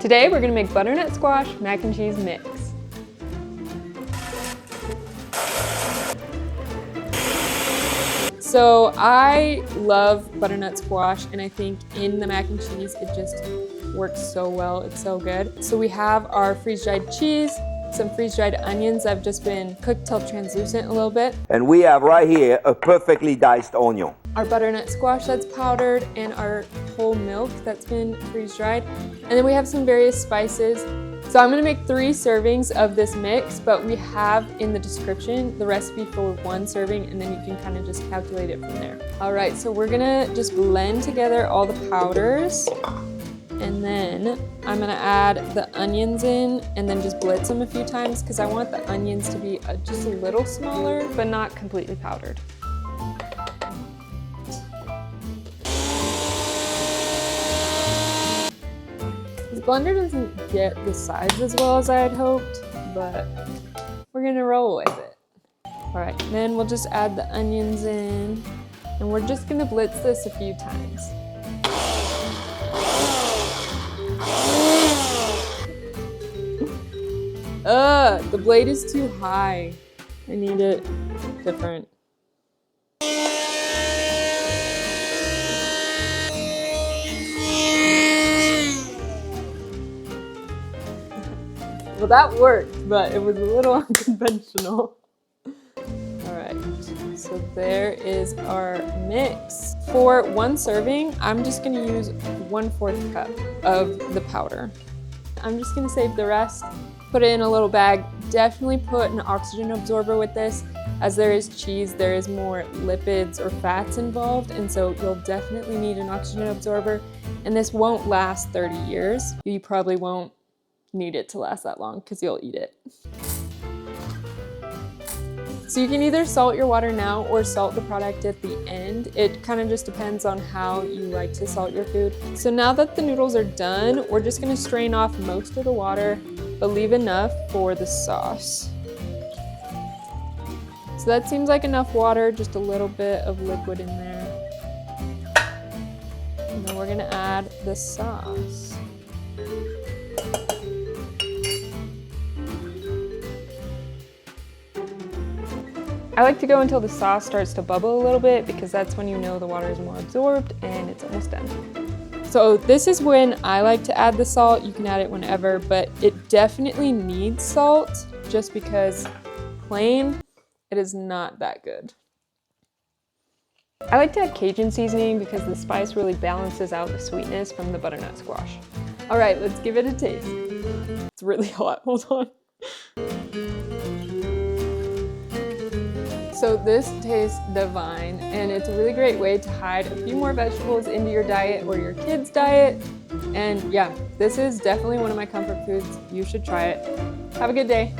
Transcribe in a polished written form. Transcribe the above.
Today we're gonna make butternut squash mac and cheese mix. So I love butternut squash, and I think in the mac and cheese it just works so well. It's so good. So we have our freeze-dried cheese, some freeze-dried onions that have just been cooked till translucent a little bit. And we have right here a perfectly diced onion. Our butternut squash that's powdered, and our whole milk that's been freeze-dried. And then we have some various spices. So I'm gonna make 3 servings of this mix, but we have in the description the recipe for 1 serving, and then you can kind of just calculate it from there. All right, so we're gonna just blend together all the powders, and then I'm gonna add the onions in and then just blitz them a few times because I want the onions to be just a little smaller, but not completely powdered. This blender doesn't get the size as well as I had hoped, but we're gonna roll with it. All right, then we'll just add the onions in, and we're just gonna blitz this a few times. The blade is too high. I need it different. Well, that worked, but it was a little unconventional. All right, so there is our mix. For 1 serving, I'm just gonna use 1/4 cup of the powder. I'm just gonna save the rest, put it in a little bag. Definitely put an oxygen absorber with this. As there is cheese, there is more lipids or fats involved, and so you'll definitely need an oxygen absorber. And this won't last 30 years. You probably won't need it to last that long because you'll eat it. So you can either salt your water now or salt the product at the end. It kind of just depends on how you like to salt your food. So now that the noodles are done, we're just gonna strain off most of the water, but leave enough for the sauce. So that seems like enough water, just a little bit of liquid in there. And then we're gonna add the sauce. I like to go until the sauce starts to bubble a little bit because that's when you know the water is more absorbed and it's almost done. So this is when I like to add the salt. You can add it whenever, but it definitely needs salt just because plain, it is not that good. I like to add Cajun seasoning because the spice really balances out the sweetness from the butternut squash. All right, let's give it a taste. It's really hot, hold on. So this tastes divine, and it's a really great way to hide a few more vegetables into your diet or your kids' diet. And yeah, this is definitely one of my comfort foods. You should try it. Have a good day.